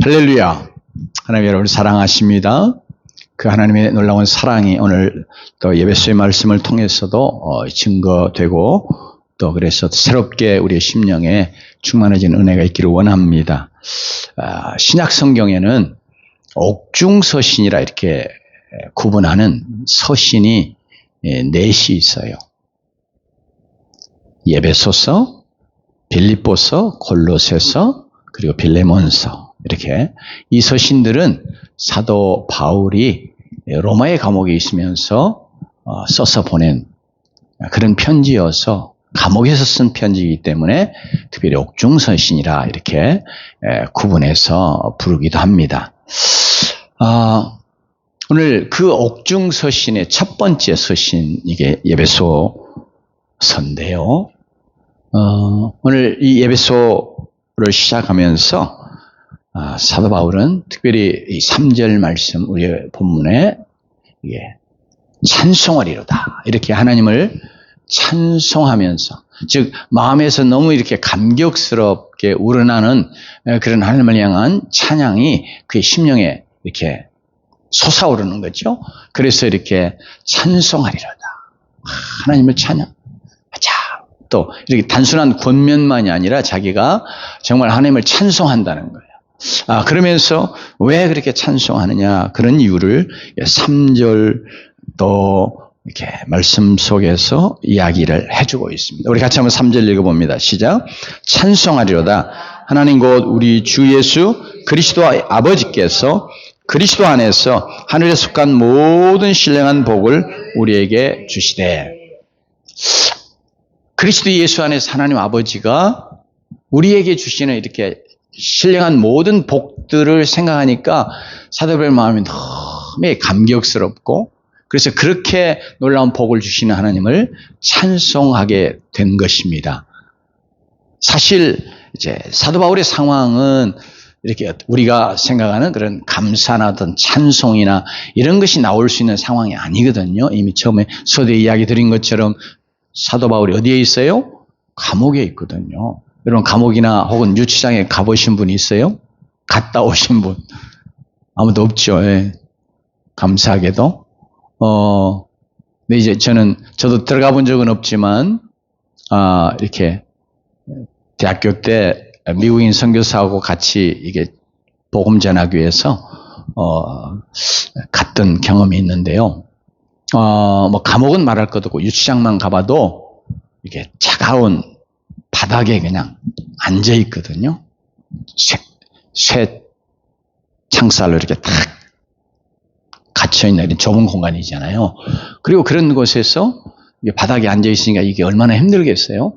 할렐루야. 하나님 여러분을 사랑하십니다. 그 하나님의 놀라운 사랑이 오늘 또 예배소의 말씀을 통해서도 증거되고 또 그래서 새롭게 우리의 심령에 충만해진 은혜가 있기를 원합니다. 신약 성경에는 옥중서신이라 이렇게 구분하는 서신이 넷이 있어요. 예배소서, 빌립보서, 골로새서, 그리고 빌레몬서. 이렇게 이 서신들은 사도 바울이 로마의 감옥에 있으면서 써서 보낸 그런 편지여서 감옥에서 쓴 편지이기 때문에 특별히 옥중서신이라 이렇게 구분해서 부르기도 합니다. 오늘 그 옥중서신의 첫 번째 서신, 이게 예배소서인데요. 오늘 이 예배소를 시작하면서 사도 바울은 특별히 이 3절 말씀, 우리의 본문에 찬송하리로다. 이렇게 하나님을 찬송하면서, 즉 마음에서 너무 이렇게 감격스럽게 우러나는 그런 하나님을 향한 찬양이 그의 심령에 이렇게 솟아오르는 거죠. 그래서 이렇게 찬송하리로다. 하나님을 찬양하자. 또 이렇게 단순한 권면만이 아니라 자기가 정말 하나님을 찬송한다는 거예요. 그러면서 왜 그렇게 찬송하느냐, 그런 이유를 3절 또 이렇게 말씀 속에서 이야기를 해주고 있습니다. 우리 같이 한번 3절 읽어봅니다. 시작. 찬송하리로다. 하나님 곧 우리 주 예수 그리스도 아버지께서 그리스도 안에서 하늘에 속한 모든 신령한 복을 우리에게 주시되. 그리스도 예수 안에서 하나님 아버지가 우리에게 주시는 이렇게 신령한 모든 복들을 생각하니까 사도 바울의 마음이 너무 감격스럽고, 그래서 그렇게 놀라운 복을 주시는 하나님을 찬송하게 된 것입니다. 사실 이제 사도 바울의 상황은 이렇게 우리가 생각하는 그런 감사나 어떤 찬송이나 이런 것이 나올 수 있는 상황이 아니거든요. 이미 처음에 서두에 이야기 드린 것처럼 사도 바울이 어디에 있어요? 감옥에 있거든요. 여러분 감옥이나 혹은 유치장에 가보신 분 있어요? 갔다 오신 분? 아무도 없죠. 예. 감사하게도. 근데 이제 저도 들어가 본 적은 없지만, 이렇게 대학교 때 미국인 선교사하고 같이 이게 복음 전하기 위해서, 갔던 경험이 있는데요. 뭐 감옥은 말할 것도 없고 유치장만 가봐도 이게 차가운 바닥에 그냥 앉아 있거든요. 쇠 창살로 이렇게 탁 갇혀있는 이런 좁은 공간이잖아요. 그리고 그런 곳에서 바닥에 앉아 있으니까 이게 얼마나 힘들겠어요?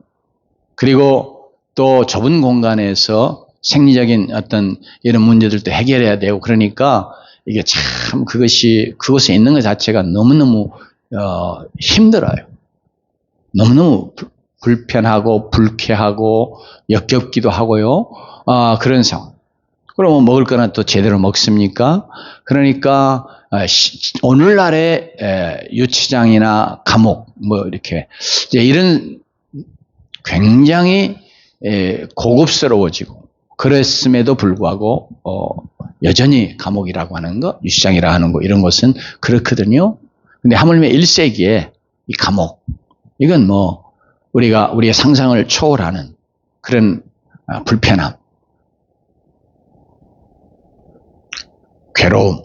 그리고 또 좁은 공간에서 생리적인 어떤 이런 문제들도 해결해야 되고, 그러니까 이게 참 그것에 있는 것 자체가 너무너무 힘들어요. 너무너무 불편하고 불쾌하고 역겹기도 하고요. 그런 상황. 그러면 먹을 거나 또 제대로 먹습니까? 그러니까 오늘날의 유치장이나 감옥 뭐 이렇게 이런 굉장히 고급스러워지고, 그랬음에도 불구하고 여전히 감옥이라고 하는 거, 유치장이라고 하는 거, 이런 것은 그렇거든요. 근데 하물며 1세기에 이 감옥, 이건 뭐 우리의 상상을 초월하는 그런 불편함, 괴로움,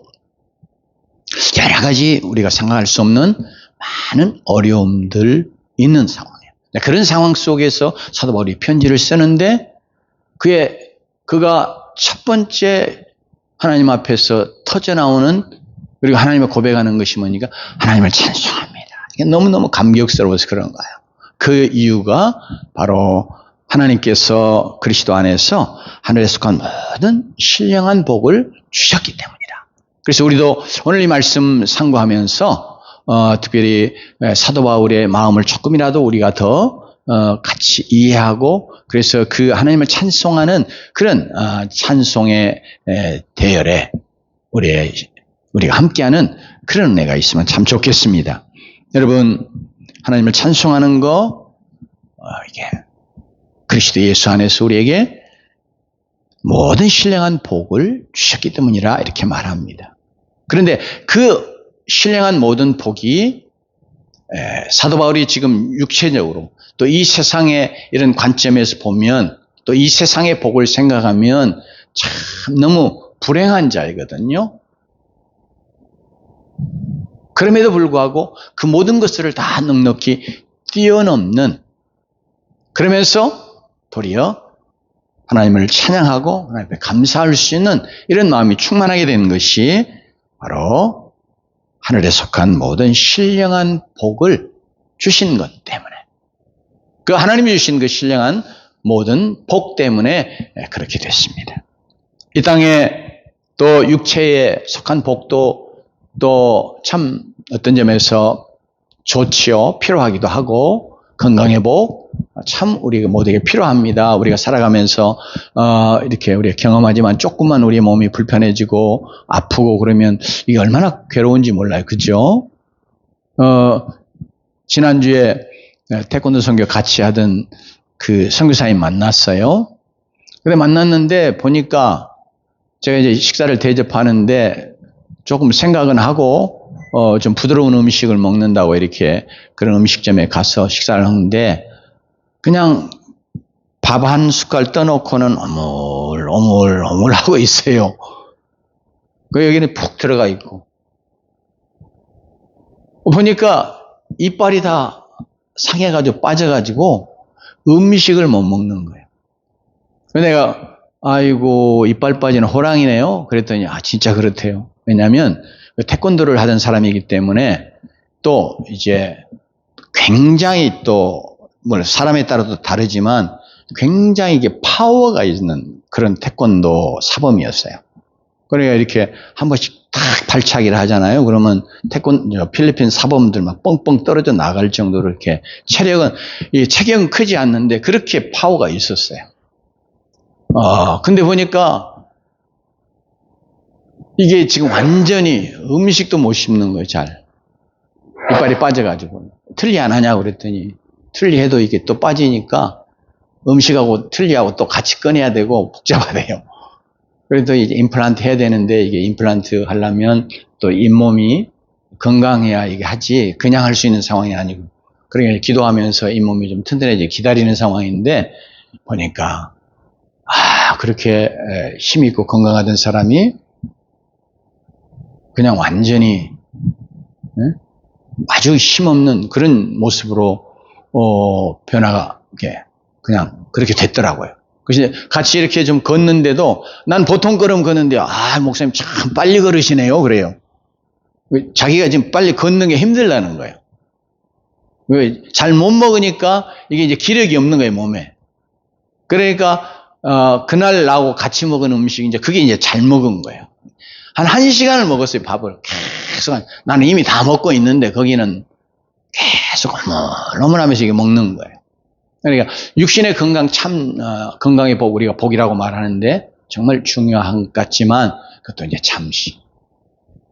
여러 가지 우리가 생각할 수 없는 많은 어려움들 있는 상황이에요. 그런 상황 속에서 사도 바울이 편지를 쓰는데 그가 첫 번째 하나님 앞에서 터져나오는, 그리고 하나님을 고백하는 것이 뭐니까 하나님을 찬송합니다. 이게 너무너무 감격스러워서 그런 거예요. 그 이유가 바로 하나님께서 그리스도 안에서 하늘에 속한 모든 신령한 복을 주셨기 때문이다. 그래서 우리도 오늘 이 말씀 상고하면서 특별히 사도 바울의 마음을 조금이라도 우리가 더 같이 이해하고, 그래서 그 하나님을 찬송하는 그런 찬송의 대열에 우리가 함께하는 그런 은혜가 있으면 참 좋겠습니다. 여러분, 하나님을 찬송하는 거, 이게 그리스도 예수 안에서 우리에게 모든 신령한 복을 주셨기 때문이라 이렇게 말합니다. 그런데 그 신령한 모든 복이 사도 바울이 지금 육체적으로 또 이 세상의 이런 관점에서 보면 또 이 세상의 복을 생각하면 참 너무 불행한 자이거든요. 그럼에도 불구하고 그 모든 것들을 다 넉넉히 뛰어넘는, 그러면서 도리어 하나님을 찬양하고 하나님 앞에 감사할 수 있는 이런 마음이 충만하게 되는 것이 바로 하늘에 속한 모든 신령한 복을 주신 것 때문에, 그 하나님이 주신 그 신령한 모든 복 때문에 그렇게 됐습니다. 이 땅에 또 육체에 속한 복도 또 참 어떤 점에서 좋지요. 필요하기도 하고, 건강의 복 참 우리 모두에게 필요합니다. 우리가 살아가면서 이렇게 우리가 경험하지만 조금만 우리 몸이 불편해지고 아프고 그러면 이게 얼마나 괴로운지 몰라요. 그죠? 지난주에 태권도 선교 같이 하던 그 선교사님 만났어요. 근데 만났는데 보니까 제가 이제 식사를 대접하는데 조금 생각은 하고 좀 부드러운 음식을 먹는다고 이렇게 그런 음식점에 가서 식사를 하는데 그냥 밥 한 숟갈 떠놓고는 어물어물 하고 있어요. 그 여기는 푹 들어가 있고 보니까 이빨이 다 상해가지고 빠져가지고 음식을 못 먹는 거예요. 그래서 내가 아이고 이빨 빠지는 호랑이네요. 그랬더니 진짜 그렇대요. 왜냐하면 태권도를 하던 사람이기 때문에 또 이제 굉장히 또 사람에 따라도 다르지만 굉장히 이게 파워가 있는 그런 태권도 사범이었어요. 그러니까 이렇게 한 번씩 탁 발차기를 하잖아요. 그러면 필리핀 사범들 막 뻥뻥 떨어져 나갈 정도로 이렇게 체격은 크지 않는데 그렇게 파워가 있었어요. 근데 보니까 이게 지금 완전히 음식도 못 씹는 거예요, 잘. 이빨이 빠져가지고. 틀리 안 하냐고 그랬더니, 틀리 해도 이게 또 빠지니까 음식하고 틀리하고 또 같이 꺼내야 되고 복잡하대요. 그래도 이제 임플란트 해야 되는데 이게 임플란트 하려면 또 잇몸이 건강해야 이게 하지, 그냥 할 수 있는 상황이 아니고. 그러니까 기도하면서 잇몸이 좀 튼튼해지게 기다리는 상황인데, 보니까, 그렇게 힘있고 건강하던 사람이 그냥 완전히 아주 힘없는 그런 모습으로 변화가 그냥 그렇게 됐더라고요. 그래서 같이 이렇게 좀 걷는데도 난 보통 걸음 걷는데 목사님 참 빨리 걸으시네요. 그래요. 자기가 지금 빨리 걷는 게 힘들다는 거예요. 잘 못 먹으니까 이게 이제 기력이 없는 거예요, 몸에. 그러니까 그날 나하고 같이 먹은 음식 그게 이제 잘 먹은 거예요. 한 1시간을 먹었어요, 밥을. 계속. 나는 이미 다 먹고 있는데, 거기는 계속 어머나면서 이게 먹는 거예요. 그러니까, 육신의 건강 건강의 복, 우리가 복이라고 말하는데, 정말 중요한 것 같지만, 그것도 이제 잠시.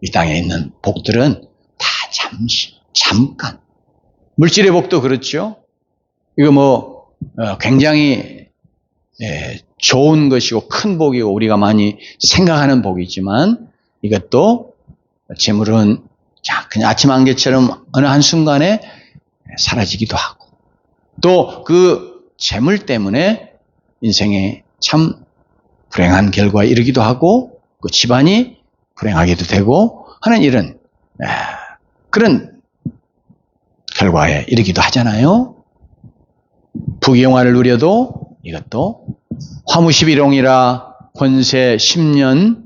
이 땅에 있는 복들은 다 잠깐. 물질의 복도 그렇죠? 이거 굉장히, 좋은 것이고, 큰 복이고, 우리가 많이 생각하는 복이지만, 이것도 재물은 그냥 아침 안개처럼 어느 한순간에 사라지기도 하고 또 그 재물 때문에 인생에 참 불행한 결과에 이르기도 하고 그 집안이 불행하게도 되고 하는 이런 그런 결과에 이르기도 하잖아요. 부귀영화를 누려도 이것도 화무십일용이라 권세 10년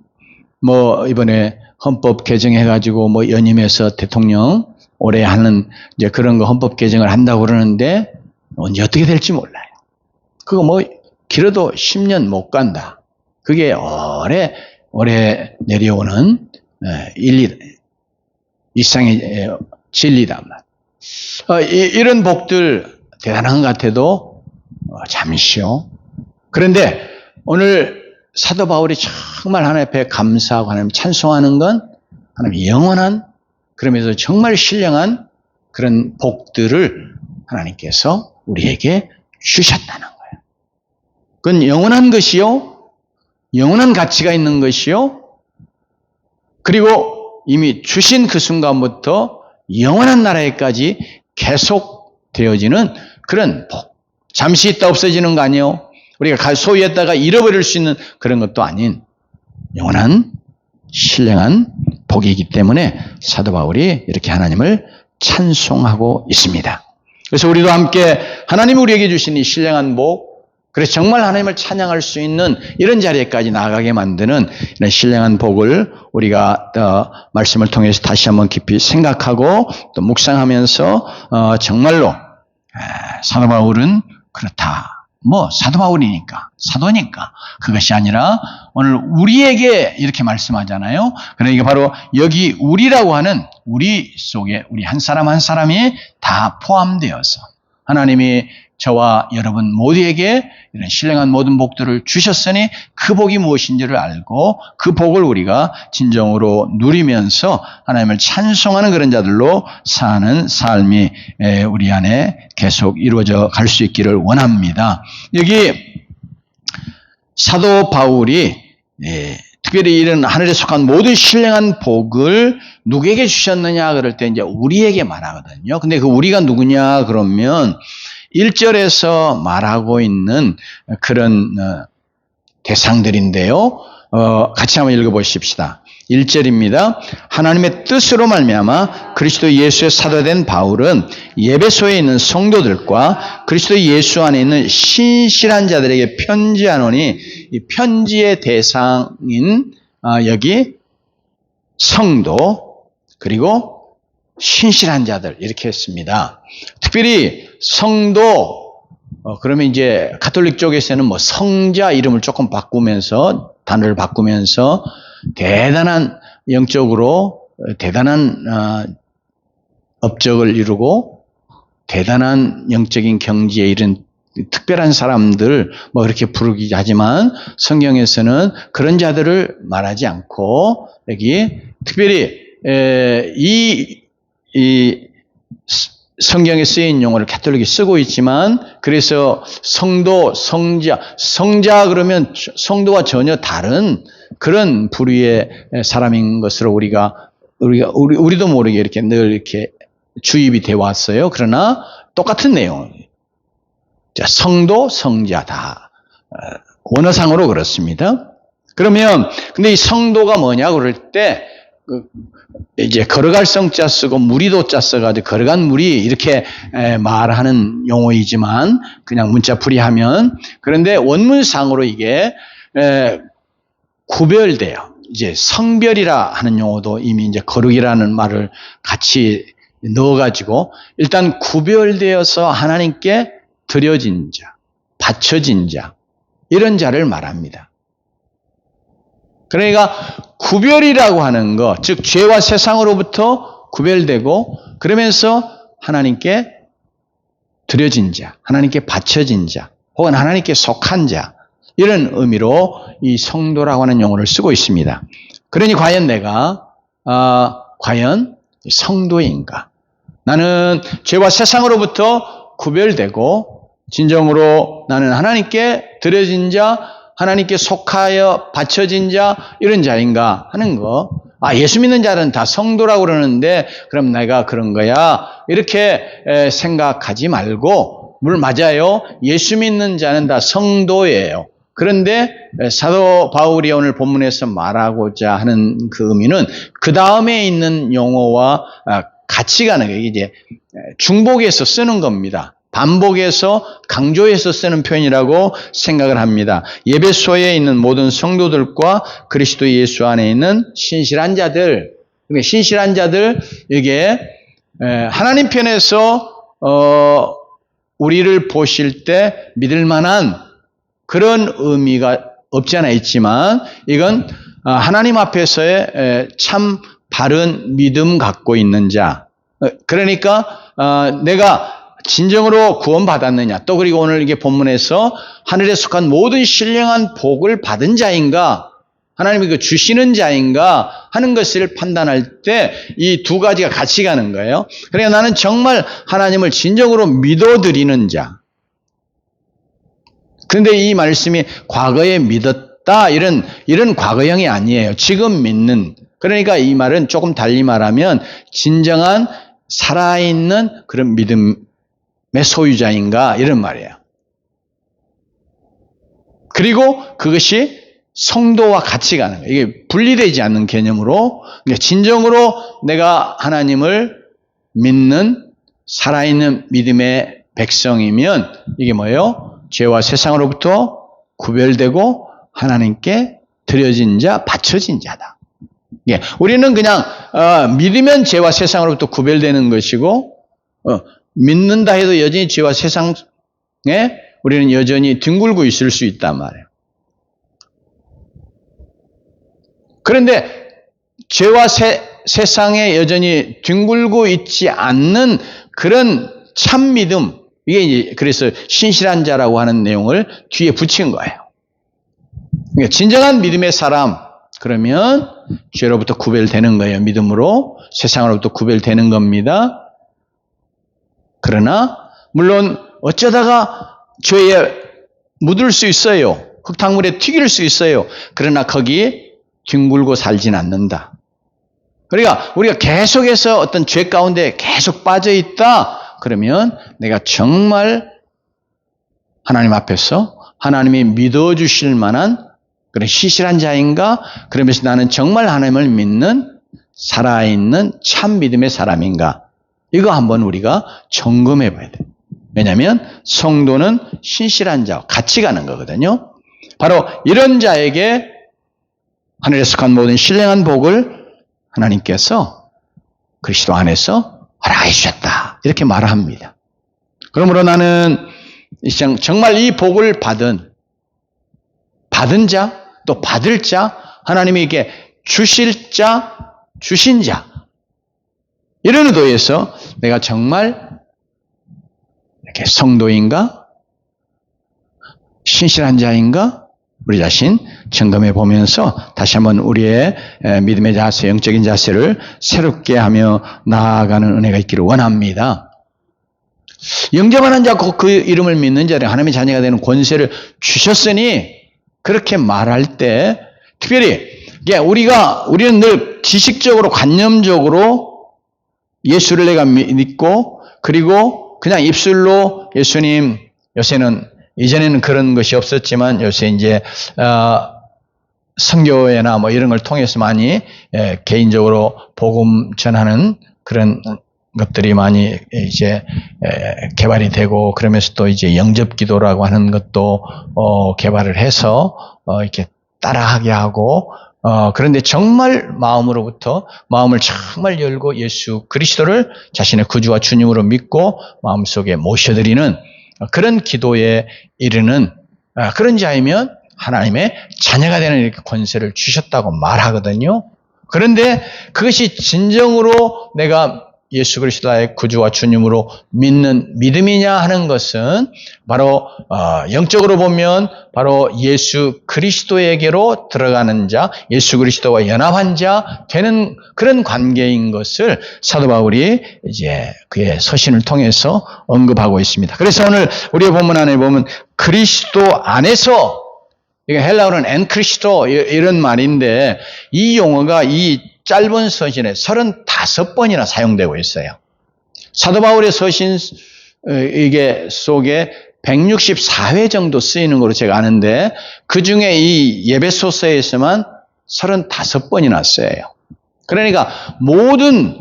이번에 헌법 개정해가지고 연임해서 대통령 올해 하는 이제 그런 거 헌법 개정을 한다고 그러는데 언제 어떻게 될지 몰라요. 그거 길어도 10년 못 간다. 그게 올해 내려오는 일상의 진리다. 이런 복들 대단한 것 같아도 잠시요. 그런데 오늘 사도 바울이 정말 하나님 앞에 감사하고 하나님 찬송하는 건 하나님 영원한 그러면서 정말 신령한 그런 복들을 하나님께서 우리에게 주셨다는 거예요. 그건 영원한 것이요. 영원한 가치가 있는 것이요. 그리고 이미 주신 그 순간부터 영원한 나라에까지 계속 되어지는 그런 복. 잠시 있다 없어지는 거 아니에요. 우리가 소유했다가 잃어버릴 수 있는 그런 것도 아닌 영원한 신령한 복이기 때문에 사도 바울이 이렇게 하나님을 찬송하고 있습니다. 그래서 우리도 함께 하나님이 우리에게 주신 이 신령한 복, 그래서 정말 하나님을 찬양할 수 있는 이런 자리에까지 나아가게 만드는 이런 신령한 복을 우리가 말씀을 통해서 다시 한번 깊이 생각하고 또 묵상하면서 정말로 사도 바울은 그렇다. 사도 바울이니까, 사도니까. 그것이 아니라 오늘 우리에게 이렇게 말씀하잖아요. 그러니까 바로 여기 우리라고 하는 우리 속에 우리 한 사람 한 사람이 다 포함되어서 하나님이 저와 여러분 모두에게 이런 신령한 모든 복들을 주셨으니 그 복이 무엇인지를 알고 그 복을 우리가 진정으로 누리면서 하나님을 찬송하는 그런 자들로 사는 삶이 우리 안에 계속 이루어져 갈 수 있기를 원합니다. 여기 사도 바울이 특별히 이런 하늘에 속한 모든 신령한 복을 누구에게 주셨느냐 그럴 때 이제 우리에게 말하거든요. 근데 그 우리가 누구냐 그러면 1절에서 말하고 있는 그런 대상들인데요. 같이 한번 읽어보십시다. 1절입니다. 하나님의 뜻으로 말미암아 그리스도 예수의 사도된 바울은 에베소에 있는 성도들과 그리스도 예수 안에 있는 신실한 자들에게 편지하노니 이 편지의 대상인 여기 성도 그리고 신실한 자들 이렇게 했습니다. 특별히 성도 그러면 이제 가톨릭 쪽에서는 성자 이름을 조금 바꾸면서 단어를 바꾸면서 대단한 영적으로 대단한 업적을 이루고 대단한 영적인 경지에 이른 특별한 사람들 그렇게 부르기 하지만 성경에서는 그런 자들을 말하지 않고 여기 특별히 이 성경에 쓰인 용어를 가톨릭이 쓰고 있지만 그래서 성도, 성자 그러면 성도와 전혀 다른 그런 부류의 사람인 것으로 우리도 모르게 이렇게 늘 이렇게 주입이 되어 왔어요. 그러나 똑같은 내용. 성도, 성자 다 원어상으로 그렇습니다. 그러면 근데 이 성도가 뭐냐 그럴 때 이제 걸어갈 성자 쓰고 무리도자 써가지고 걸어간 무리 이렇게 말하는 용어이지만 그냥 문자풀이하면 그런데 원문상으로 이게 구별돼요. 이제 성별이라 하는 용어도 이미 이제 거룩이라는 말을 같이 넣어가지고 일단 구별되어서 하나님께 드려진 자, 바쳐진 자 이런 자를 말합니다. 그러니까 구별이라고 하는 것, 즉 죄와 세상으로부터 구별되고 그러면서 하나님께 드려진 자, 하나님께 바쳐진 자, 혹은 하나님께 속한 자 이런 의미로 이 성도라고 하는 용어를 쓰고 있습니다. 그러니 과연 내가 과연 성도인가? 나는 죄와 세상으로부터 구별되고 진정으로 나는 하나님께 드려진 자, 하나님께 속하여 바쳐진 자 이런 자인가 하는 거. 예수 믿는 자는 다 성도라고 그러는데 그럼 내가 그런 거야 이렇게 생각하지 말고 물 맞아요. 예수 믿는 자는 다 성도예요. 그런데 사도 바울이 오늘 본문에서 말하고자 하는 그 의미는 그 다음에 있는 용어와 같이 가는 거예요. 이제 중복해서 쓰는 겁니다. 반복해서 강조해서 쓰는 표현이라고 생각을 합니다. 에베소에 있는 모든 성도들과 그리스도 예수 안에 있는 신실한 자들, 신실한 자들 이게 하나님 편에서 우리를 보실 때 믿을 만한 그런 의미가 없지 않아 있지만 이건 하나님 앞에서의 참 바른 믿음 갖고 있는 자. 그러니까 내가 진정으로 구원받았느냐 또 그리고 오늘 이게 본문에서 하늘에 속한 모든 신령한 복을 받은 자인가 하나님이 그 주시는 자인가 하는 것을 판단할 때 이 두 가지가 같이 가는 거예요. 그러니까 나는 정말 하나님을 진정으로 믿어드리는 자. 그런데 이 말씀이 과거에 믿었다. 이런 과거형이 아니에요. 지금 믿는. 그러니까 이 말은 조금 달리 말하면 진정한 살아있는 그런 믿음의 소유자인가 이런 말이에요. 그리고 그것이 성도와 같이 가는 거예요. 이게 분리되지 않는 개념으로 진정으로 내가 하나님을 믿는 살아있는 믿음의 백성이면 이게 뭐예요? 죄와 세상으로부터 구별되고 하나님께 드려진 자, 바쳐진 자다. 예, 우리는 그냥 믿으면 죄와 세상으로부터 구별되는 것이고 믿는다 해도 여전히 죄와 세상에 우리는 여전히 뒹굴고 있을 수 있단 말이에요. 그런데 죄와 세상에 여전히 뒹굴고 있지 않는 그런 참 믿음, 이게 이제 그래서 신실한 자라고 하는 내용을 뒤에 붙인 거예요. 그러니까 진정한 믿음의 사람, 그러면 죄로부터 구별되는 거예요. 믿음으로 세상으로부터 구별되는 겁니다. 그러나 물론 어쩌다가 죄에 묻을 수 있어요. 흙탕물에 튀길 수 있어요. 그러나 거기 뒹굴고 살진 않는다. 그러니까 우리가 계속해서 어떤 죄 가운데 계속 빠져 있다. 그러면 내가 정말 하나님 앞에서 하나님이 믿어주실 만한 그런 신실한 자인가? 그러면서 나는 정말 하나님을 믿는 살아있는 참 믿음의 사람인가? 이거 한번 우리가 점검해 봐야 돼요. 왜냐하면 성도는 신실한 자와 같이 가는 거거든요. 바로 이런 자에게 하늘에 속한 모든 신령한 복을 하나님께서 그리스도 안에서 허락해 주셨다. 이렇게 말합니다. 그러므로 나는 정말 이 복을 받은 자, 또 받을 자, 하나님에게 주실 자, 주신 자, 이런 의도에서 내가 정말 이렇게 성도인가? 신실한 자인가? 우리 자신 점검해 보면서 다시 한번 우리의 믿음의 자세, 영적인 자세를 새롭게 하며 나아가는 은혜가 있기를 원합니다. 영접하는 자, 그 이름을 믿는 자를 하나님의 자녀가 되는 권세를 주셨으니 그렇게 말할 때 특별히 우리는 늘 지식적으로 관념적으로 예수를 내가 믿고 그리고 그냥 입술로 예수님, 요새는 이전에는 그런 것이 없었지만 요새 이제 선교회나 뭐 이런 걸 통해서 많이 개인적으로 복음 전하는 그런 것들이 많이 이제 개발이 되고 그러면서 또 이제 영접기도라고 하는 것도 개발을 해서 이렇게 따라하게 하고 그런데 정말 마음을 정말 열고 예수 그리스도를 자신의 구주와 주님으로 믿고 마음속에 모셔드리는 그런 기도에 이르는 그런 자이면 하나님의 자녀가 되는 이렇게 권세를 주셨다고 말하거든요. 그런데 그것이 진정으로 내가 예수 그리스도의 구주와 주님으로 믿는 믿음이냐 하는 것은 바로 영적으로 보면 바로 예수 그리스도에게로 들어가는 자, 예수 그리스도와 연합한 자 되는 그런 관계인 것을 사도 바울이 이제 그의 서신을 통해서 언급하고 있습니다. 그래서 오늘 우리의 본문 안에 보면 그리스도 안에서, 이게 헬라어는 엔 크리스토 이런 말인데 이 용어가 이 짧은 서신에 35번이나 사용되고 있어요. 사도 바울의 서신 이게 속에 164회 정도 쓰이는 걸로 제가 아는데 그 중에 이 예배소서에서만 35번이나 쓰여요. 그러니까 모든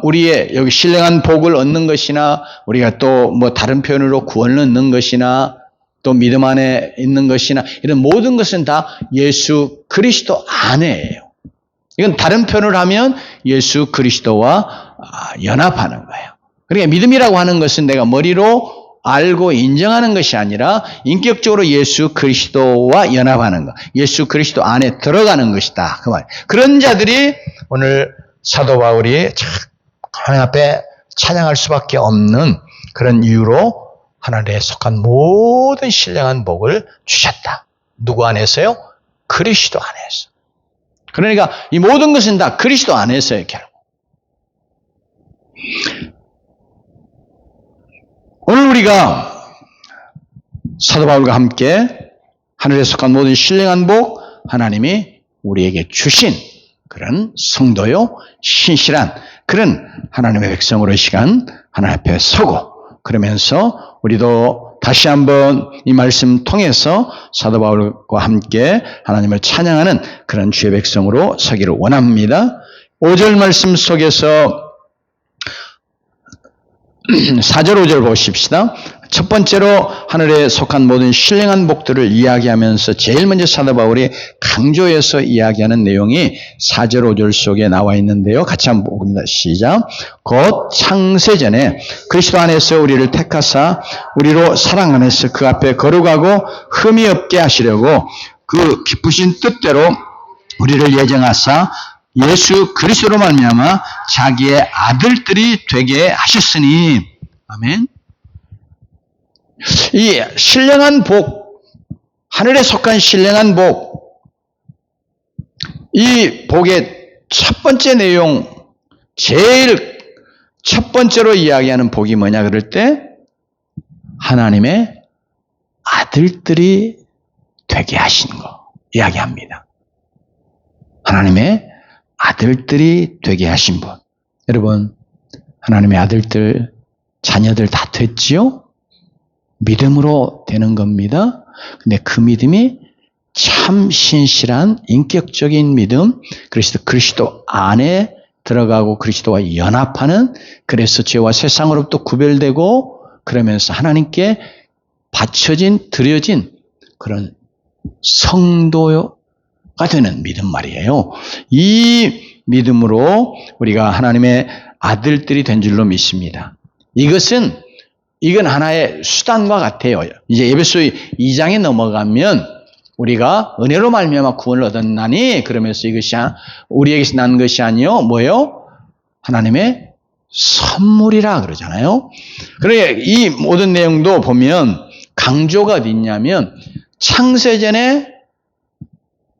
우리의 여기 신령한 복을 얻는 것이나 우리가 또 뭐 다른 표현으로 구원을 얻는 것이나 또 믿음 안에 있는 것이나 이런 모든 것은 다 예수 그리스도 안에예요. 이건 다른 표현을 하면 예수 그리스도와 연합하는 거예요. 그러니까 믿음이라고 하는 것은 내가 머리로 알고 인정하는 것이 아니라 인격적으로 예수 그리스도와 연합하는 것, 예수 그리스도 안에 들어가는 것이다. 그 말. 그런 자들이 오늘 사도 바울이 하나님 앞에 찬양할 수밖에 없는 그런 이유로 하나님에 속한 모든 신령한 복을 주셨다. 누구 안에서요? 그리스도 안에서. 그러니까 이 모든 것은 다 그리스도 안에서요, 결국. 오늘 우리가 사도 바울과 함께 하늘에 속한 모든 신령한 복, 하나님이 우리에게 주신 그런 성도요, 신실한 그런 하나님의 백성으로 이 시간 하나님 앞에 서고, 그러면서 우리도 다시 한번 이 말씀 통해서 사도 바울과 함께 하나님을 찬양하는 그런 주의 백성으로 서기를 원합니다. 5절 말씀 속에서 4절 5절 보십시다. 첫 번째로 하늘에 속한 모든 신령한 복들을 이야기하면서 제일 먼저 사도 바울이 강조해서 이야기하는 내용이 4절 5절 속에 나와 있는데요. 같이 한번 봅니다. 시작. 곧 창세전에 그리스도 안에서 우리를 택하사 우리로 사랑 안에서 그 앞에 거룩하고 흠이 없게 하시려고 그 기쁘신 뜻대로 우리를 예정하사 예수 그리스도로 말미암아 자기의 아들들이 되게 하셨으니. 아멘. 이 신령한 복, 하늘에 속한 신령한 복, 이 복의 첫 번째 내용, 제일 첫 번째로 이야기하는 복이 뭐냐 그럴 때 하나님의 아들들이 되게 하신 거 이야기합니다. 하나님의 아들들이 되게 하신 분. 여러분, 하나님의 아들들, 자녀들 다 됐지요? 믿음으로 되는 겁니다. 근데 그 믿음이 참 신실한 인격적인 믿음, 그리스도 안에 들어가고 그리스도와 연합하는, 그래서 죄와 세상으로부터 구별되고 그러면서 하나님께 바쳐진, 드려진 그런 성도가 되는 믿음 말이에요. 이 믿음으로 우리가 하나님의 아들들이 된 줄로 믿습니다. 이건 하나의 수단과 같아요. 이제 에베소 2장에 넘어가면 우리가 은혜로 말미암아 구원을 얻었나니, 그러면서 이것이 우리에게서 난 것이 아니요 뭐예요? 하나님의 선물이라 그러잖아요. 그러니까 이 모든 내용도 보면 강조가 어디 있냐면 창세전에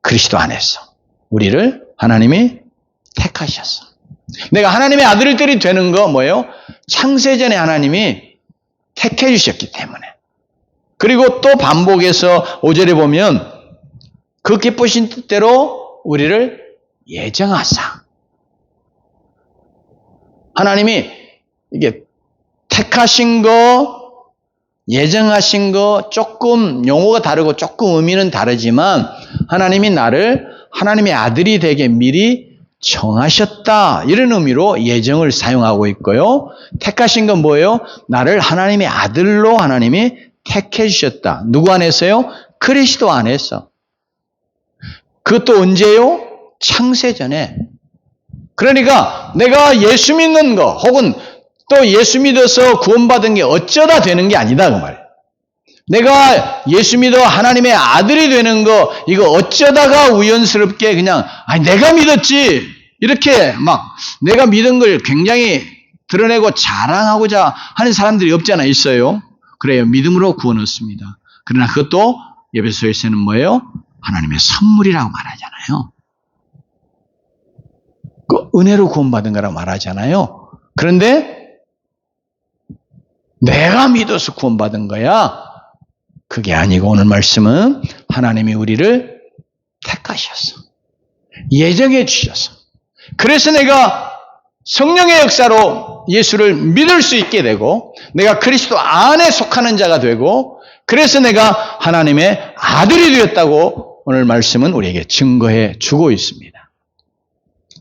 그리스도 안에서 우리를 하나님이 택하셨어. 내가 하나님의 아들들이 되는 거 뭐예요? 창세전에 하나님이 택해 주셨기 때문에. 그리고 또 반복해서 5절에 보면 그 기쁘신 뜻대로 우리를 예정하사. 하나님이 이게 택하신 거, 예정하신 거 조금 용어가 다르고 조금 의미는 다르지만 하나님이 나를 하나님의 아들이 되게 미리 정하셨다. 이런 의미로 예정을 사용하고 있고요. 택하신 건 뭐예요? 나를 하나님의 아들로 하나님이 택해 주셨다. 누구 안에서요? 그리스도 안에서. 그것도 언제요? 창세전에. 그러니까 내가 예수 믿는 거 혹은 또 예수 믿어서 구원받은 게 어쩌다 되는 게 아니다 그 말이에요. 내가 예수 믿어 하나님의 아들이 되는 거 이거 어쩌다가 우연스럽게 그냥 내가 믿었지 이렇게 막 내가 믿은 걸 굉장히 드러내고 자랑하고자 하는 사람들이 없지 않아 있어요. 그래요. 믿음으로 구원 얻습니다. 그러나 그것도 에베소에서는 뭐예요? 하나님의 선물이라고 말하잖아요. 그 은혜로 구원받은 거라고 말하잖아요. 그런데 내가 믿어서 구원받은 거야. 그게 아니고 오늘 말씀은 하나님이 우리를 택하셨어. 예정해 주셔서. 그래서 내가 성령의 역사로 예수를 믿을 수 있게 되고 내가 그리스도 안에 속하는 자가 되고 그래서 내가 하나님의 아들이 되었다고 오늘 말씀은 우리에게 증거해 주고 있습니다.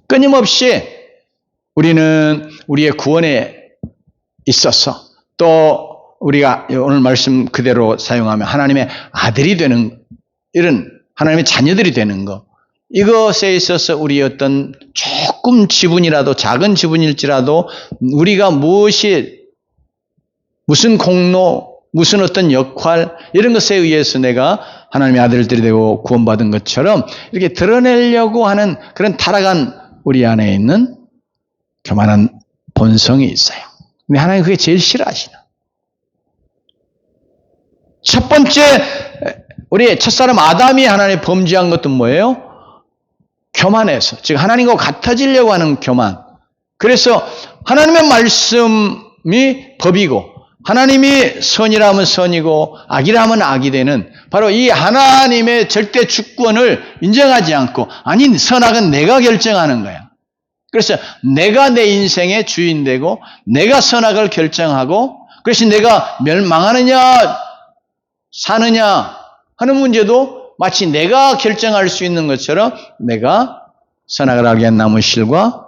끊임없이 우리는 우리의 구원에 있어서 또 우리가 오늘 말씀 그대로 사용하면 하나님의 아들이 되는 이런 하나님의 자녀들이 되는 것 이것에 있어서 우리의 어떤 조금 지분이라도 작은 지분일지라도 우리가 무슨 공로 무슨 어떤 역할 이런 것에 의해서 내가 하나님의 아들들이 되고 구원받은 것처럼 이렇게 드러내려고 하는 그런 타락한 우리 안에 있는 교만한 본성이 있어요. 근데 하나님 그게 제일 싫어하시나. 첫 번째 우리 첫사람 아담이 하나님 범죄한 것도 뭐예요? 교만해서 즉 하나님과 같아지려고 하는 교만. 그래서 하나님의 말씀이 법이고 하나님이 선이라면 선이고 악이라면 악이 되는 바로 이 하나님의 절대 주권을 인정하지 않고 아니 선악은 내가 결정하는 거야. 그래서 내가 내 인생의 주인 되고 내가 선악을 결정하고 그래서 내가 멸망하느냐 사느냐 하는 문제도 마치 내가 결정할 수 있는 것처럼 내가 선악을 알게 한 나무 실과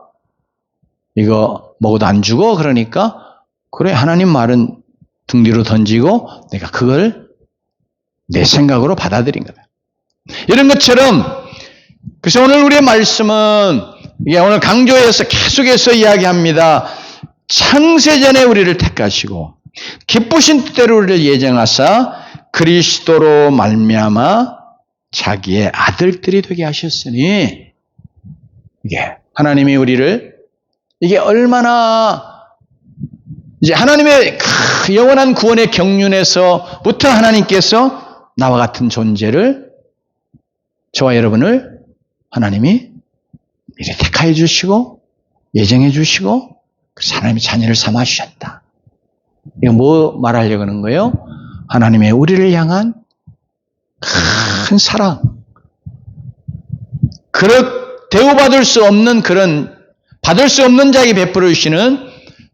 이거 먹어도 안 죽어 그러니까 그래 하나님 말은 등 뒤로 던지고 내가 그걸 내 생각으로 받아들인 거다. 이런 것처럼 그래서 오늘 우리의 말씀은 이게 오늘 강조해서 계속해서 이야기합니다. 창세전에 우리를 택하시고 기쁘신 뜻대로 우리를 예정하사 그리스도로 말미암아 자기의 아들들이 되게 하셨으니 이게 하나님이 우리를 이게 얼마나 이제 하나님의 영원한 구원의 경륜에서부터 하나님께서 나와 같은 존재를 저와 여러분을 하나님이 미리 택하여 주시고 예정해 주시고 그래서 하나님의 자녀를 삼아 주셨다. 이거 뭐 말하려고 하는 거예요? 하나님의 우리를 향한 큰 사랑. 그렇 대우받을 수 없는 그런 받을 수 없는 자에게 베풀어 주시는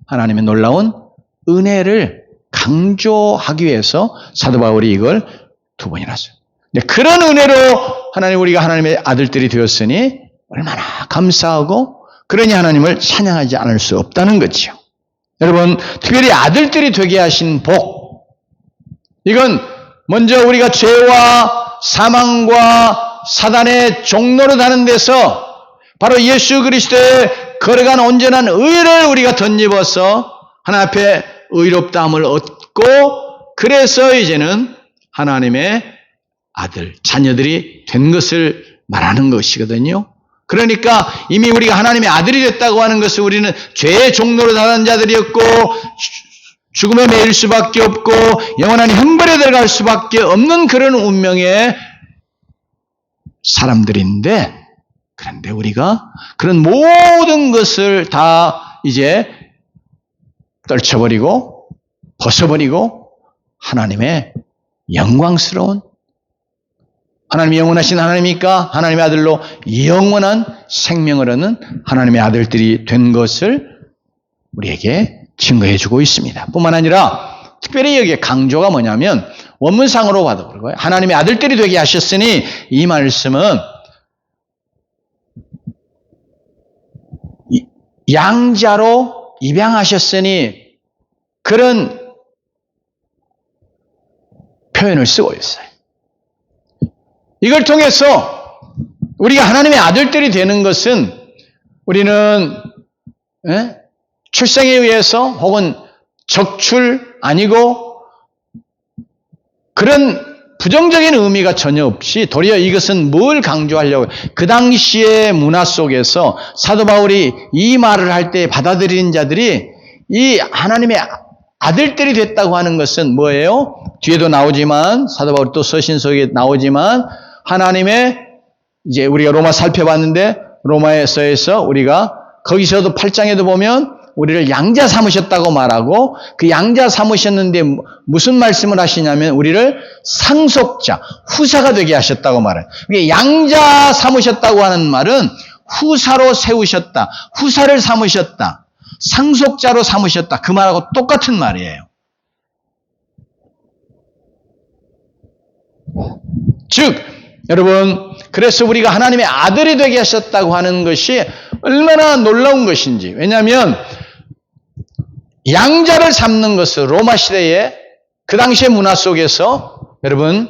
하나님의 놀라운 은혜를 강조하기 위해서 사도 바울이 이걸 두 번이나 써요. 그런 은혜로 하나님 우리가 하나님의 아들들이 되었으니 얼마나 감사하고 그러니 하나님을 찬양하지 않을 수 없다는 거죠. 여러분 특별히 아들들이 되게 하신 복 이건 먼저 우리가 죄와 사망과 사단의 종로로 다는 데서 바로 예수 그리스도의 걸어간 온전한 의를 우리가 덧입어서 하나님 앞에 의롭다함을 얻고 그래서 이제는 하나님의 아들, 자녀들이 된 것을 말하는 것이거든요. 그러니까 이미 우리가 하나님의 아들이 됐다고 하는 것은 우리는 죄의 종로로 다른 자들이었고 죽음에 매일 수밖에 없고 영원한 형벌에 들어갈 수밖에 없는 그런 운명의 사람들인데 그런데 우리가 그런 모든 것을 다 이제 떨쳐버리고 벗어버리고 하나님의 영광스러운 하나님이 영원하신 하나님이니까 하나님의 아들로 영원한 생명을 얻는 하나님의 아들들이 된 것을 우리에게 증거해 주고 있습니다. 뿐만 아니라 특별히 여기에 강조가 뭐냐면 원문상으로 봐도 그렇고요. 하나님의 아들들이 되게 하셨으니 이 말씀은 양자로 입양하셨으니 그런 표현을 쓰고 있어요. 이걸 통해서 우리가 하나님의 아들들이 되는 것은 우리는 출생에 의해서 혹은 적출 아니고 그런 부정적인 의미가 전혀 없이 도리어 이것은 뭘 강조하려고 그 당시의 문화 속에서 사도 바울이 이 말을 할 때 받아들이는 자들이 이 하나님의 아들들이 됐다고 하는 것은 뭐예요? 뒤에도 나오지만 사도 바울 또 서신 속에 나오지만 하나님의 이제 우리가 로마 살펴봤는데 로마에서에서 우리가 거기서도 8장에도 보면 우리를 양자 삼으셨다고 말하고 그 양자 삼으셨는데 무슨 말씀을 하시냐면 우리를 상속자, 후사가 되게 하셨다고 말해요. 양자 삼으셨다고 하는 말은 후사로 세우셨다, 후사를 삼으셨다, 상속자로 삼으셨다 그 말하고 똑같은 말이에요. 즉 여러분 그래서 우리가 하나님의 아들이 되게 하셨다고 하는 것이 얼마나 놀라운 것인지 왜냐하면 양자를 삼는 것은 로마 시대에 그 당시의 문화 속에서 여러분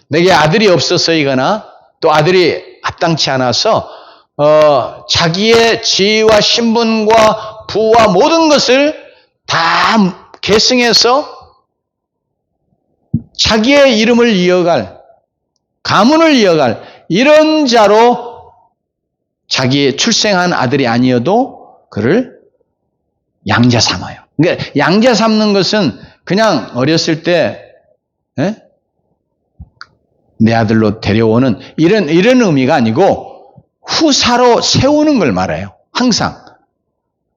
내게 아들이 없어서이거나 또 아들이 합당치 않아서 자기의 지위와 신분과 부와 모든 것을 다 계승해서 자기의 이름을 이어갈 가문을 이어갈 이런 자로 자기 출생한 아들이 아니어도 그를 양자 삼아요. 그러니까 양자 삼는 것은 그냥 어렸을 때 내 아들로 데려오는 이런 의미가 아니고 후사로 세우는 걸 말해요. 항상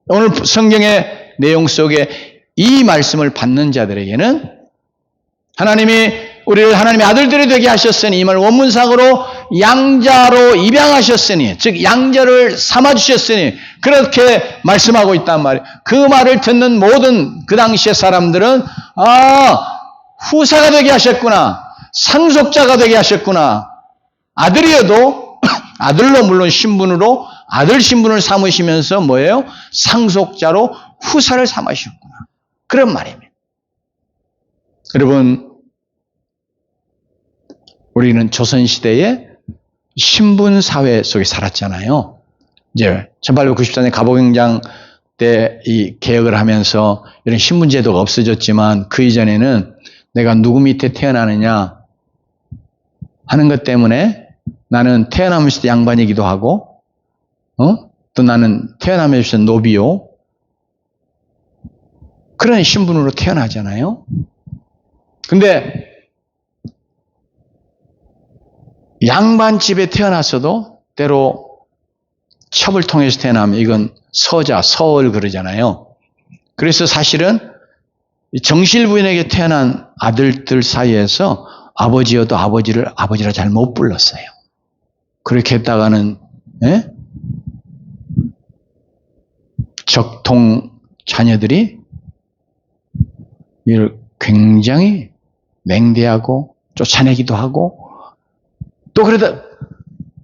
오늘 성경의 내용 속에 이 말씀을 받는 자들에게는 하나님이 우리를 하나님의 아들들이 되게 하셨으니, 이 말 원문상으로 양자로 입양하셨으니, 즉 양자를 삼아주셨으니 그렇게 말씀하고 있단 말이에요. 그 말을 듣는 모든 그 당시의 사람들은 후사가 되게 하셨구나, 상속자가 되게 하셨구나, 아들이어도 아들로 물론 신분으로 아들 신분을 삼으시면서 뭐예요? 상속자로 후사를 삼으셨구나, 그런 말입니다. 여러분, 우리는 조선시대에 신분사회 속에 살았잖아요. 이제 1894년 갑오경장 때 이 개혁을 하면서 이런 신분제도가 없어졌지만 그 이전에는 내가 누구 밑에 태어나느냐 하는 것 때문에 나는 태어나면서 양반이기도 하고, 또 나는 태어나면서 노비요, 그런 신분으로 태어나잖아요. 근데 양반 집에 태어났어도 때로 첩을 통해서 태어나면 이건 서자, 서을 그러잖아요. 그래서 사실은 정실부인에게 태어난 아들들 사이에서 아버지여도 아버지를 아버지라 잘 못 불렀어요. 그렇게 했다가는 적통 자녀들이 이를 굉장히 맹대하고 쫓아내기도 하고, 또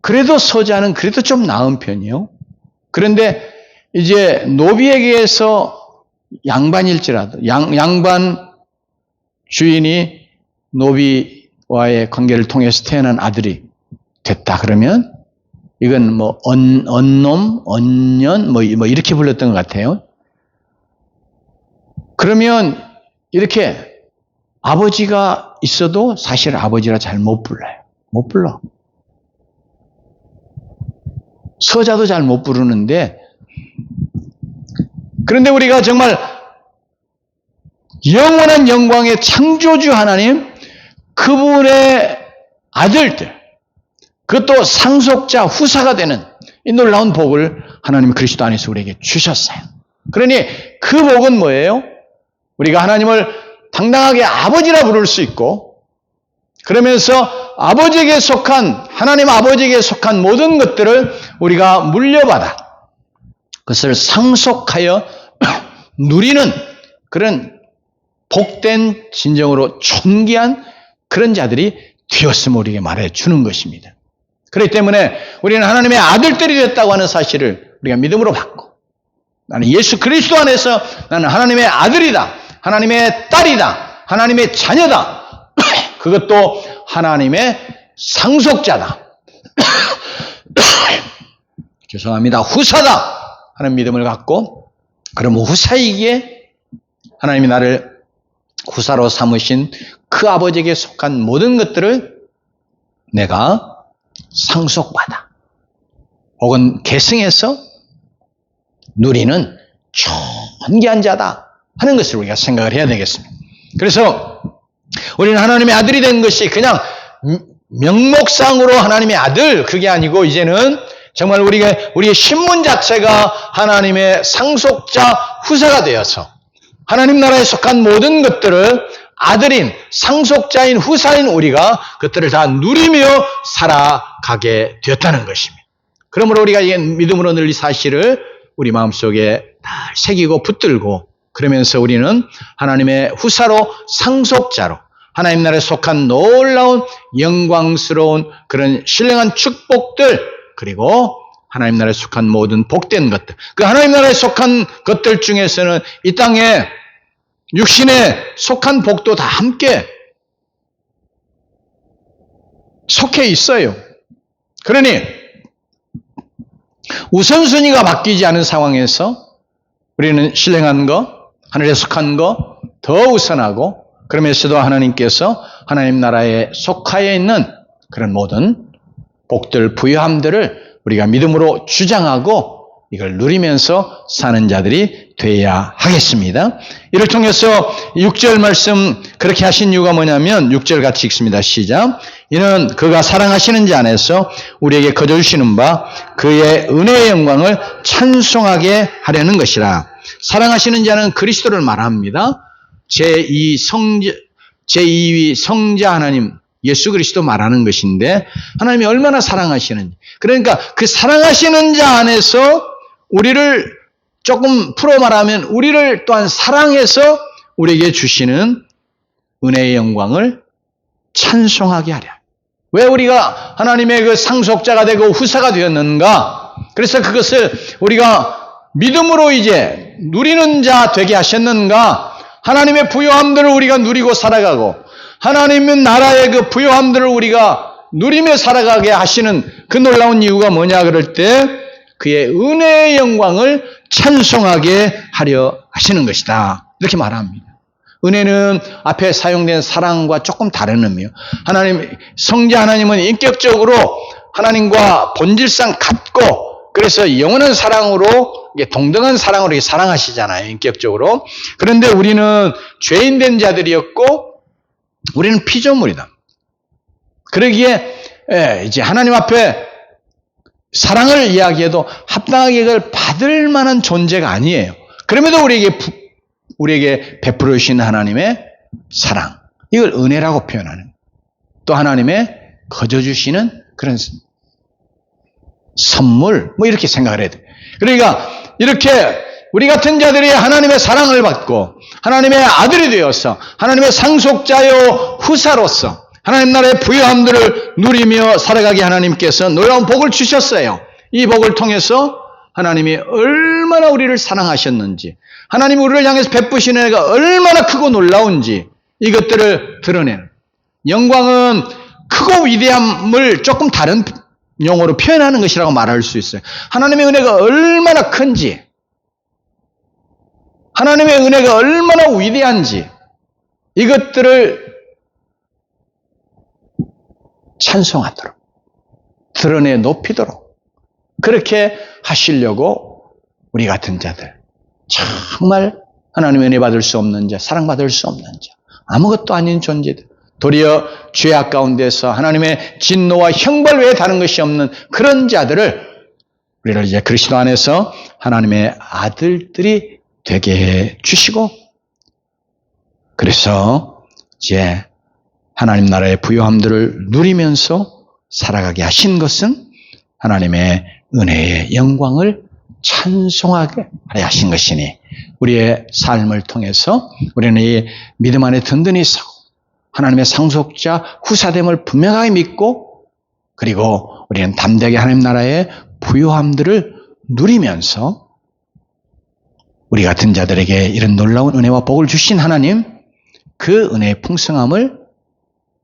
그래도 서자는 그래도 좀 나은 편이요. 그런데 이제 노비에게서 양반일지라도 양반 주인이 노비와의 관계를 통해서 태어난 아들이 됐다 그러면 이건 뭐 언놈, 언년 뭐 이렇게 불렀던 것 같아요. 그러면 이렇게 아버지가 있어도 사실 아버지라 잘 못 불러요. 못 불러. 서자도 잘 못 부르는데, 그런데 우리가 정말 영원한 영광의 창조주 하나님, 그분의 아들들, 그것도 상속자, 후사가 되는 이 놀라운 복을 하나님 그리스도 안에서 우리에게 주셨어요. 그러니 그 복은 뭐예요? 우리가 하나님을 당당하게 아버지라 부를 수 있고, 그러면서 아버지에게 속한, 하나님 아버지에게 속한 모든 것들을 우리가 물려받아 그것을 상속하여 누리는 그런 복된, 진정으로 존귀한 그런 자들이 되었음을 우리에게 말해주는 것입니다. 그렇기 때문에 우리는 하나님의 아들들이 됐다고 하는 사실을 우리가 믿음으로 받고, 나는 예수 그리스도 안에서 나는 하나님의 아들이다, 하나님의 딸이다, 하나님의 자녀다, 그것도 하나님의 상속자다, 죄송합니다, 후사다 하는 믿음을 갖고, 그러면 후사이기에 하나님이 나를 후사로 삼으신 그 아버지에게 속한 모든 것들을 내가 상속받아 혹은 계승해서 누리는 존귀한 자다 하는 것을 우리가 생각을 해야 되겠습니다. 그래서 우리는 하나님의 아들이 된 것이 그냥 명목상으로 하나님의 아들, 그게 아니고 이제는 정말 우리의 신분 자체가 하나님의 상속자, 후사가 되어서 하나님 나라에 속한 모든 것들을 아들인, 상속자인, 후사인 우리가 그것들을 다 누리며 살아가게 되었다는 것입니다. 그러므로 우리가 이 믿음으로 늘 이 사실을 우리 마음속에 잘 새기고 붙들고, 그러면서 우리는 하나님의 후사로, 상속자로 하나님 나라에 속한 놀라운 영광스러운 그런 신령한 축복들, 그리고 하나님 나라에 속한 모든 복된 것들, 그 하나님 나라에 속한 것들 중에서는 이 땅에 육신에 속한 복도 다 함께 속해 있어요. 그러니 우선순위가 바뀌지 않은 상황에서 우리는 신령한 거, 하늘에 속한 거 더 우선하고, 그러면서도 하나님께서 하나님 나라에 속하여 있는 그런 모든 복들, 부유함들을 우리가 믿음으로 주장하고 이걸 누리면서 사는 자들이 되어야 하겠습니다. 이를 통해서 6절 말씀 그렇게 하신 이유가 뭐냐면, 6절 같이 읽습니다. 시작. 이는 그가 사랑하시는 자 안에서 우리에게 거저 주시는 바 그의 은혜의 영광을 찬송하게 하려는 것이라. 사랑하시는 자는 그리스도를 말합니다. 제2위 성자 하나님 예수 그리스도 말하는 것인데 하나님이 얼마나 사랑하시는지. 그러니까 그 사랑하시는 자 안에서 우리를 조금 풀어 말하면 우리를 또한 사랑해서 우리에게 주시는 은혜의 영광을 찬송하게 하랴. 왜 우리가 하나님의 그 상속자가 되고 후사가 되었는가? 그래서 그것을 우리가 믿음으로 이제 누리는 자 되게 하셨는가? 하나님의 부요함들을 우리가 누리고 살아가고 하나님의 나라의 그 부요함들을 우리가 누리며 살아가게 하시는 그 놀라운 이유가 뭐냐 그럴 때 그의 은혜의 영광을 찬송하게 하려 하시는 것이다. 이렇게 말합니다. 은혜는 앞에 사용된 사랑과 조금 다른 의미요. 하나님, 성자 하나님은 인격적으로 하나님과 본질상 같고 그래서 영원한 사랑으로 동등한 사랑으로 사랑하시잖아요. 인격적으로. 그런데 우리는 죄인된 자들이었고 우리는 피조물이다. 그러기에 이제 하나님 앞에 사랑을 이야기해도 합당하게 그걸 받을 만한 존재가 아니에요. 그럼에도 우리에게 베풀어 주신 하나님의 사랑, 이걸 은혜라고 표현하는, 또 하나님의 거저 주시는 그런 선물, 뭐 이렇게 생각을 해야 돼. 그러니까 이렇게 우리 같은 자들이 하나님의 사랑을 받고 하나님의 아들이 되어서 하나님의 상속자요 후사로서 하나님 나라의 부요함들을 누리며 살아가게 하나님께서 놀라운 복을 주셨어요. 이 복을 통해서 하나님이 얼마나 우리를 사랑하셨는지, 하나님이 우리를 향해서 베푸시는 은혜가 얼마나 크고 놀라운지 이것들을 드러내는, 영광은 크고 위대함을 조금 다른 용어로 표현하는 것이라고 말할 수 있어요. 하나님의 은혜가 얼마나 큰지, 하나님의 은혜가 얼마나 위대한지 이것들을 찬송하도록, 드러내 높이도록 그렇게 하시려고 우리 같은 자들, 정말 하나님의 은혜 받을 수 없는 자, 사랑받을 수 없는 자, 아무것도 아닌 존재들, 도리어 죄악 가운데서 하나님의 진노와 형벌 외에 다른 것이 없는 그런 자들을 우리를 이제 그리스도 안에서 하나님의 아들들이 되게 해 주시고, 그래서 이제 하나님 나라의 부요함들을 누리면서 살아가게 하신 것은 하나님의 은혜의 영광을 찬송하게 하려 하신 것이니 우리의 삶을 통해서 우리는 이 믿음 안에 든든히 서고 하나님의 상속자 후사됨을 분명하게 믿고, 그리고 우리는 담대하게 하나님 나라의 부요함들을 누리면서 우리 같은 자들에게 이런 놀라운 은혜와 복을 주신 하나님, 그 은혜의 풍성함을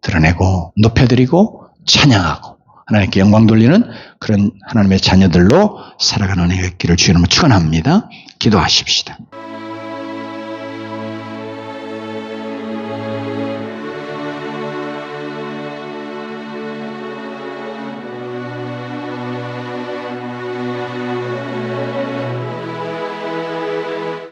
드러내고 높여드리고 찬양하고 하나님께 영광 돌리는 그런 하나님의 자녀들로 살아가는 은혜가 있기를 주의 이름으로 축원합니다. 기도하십시다.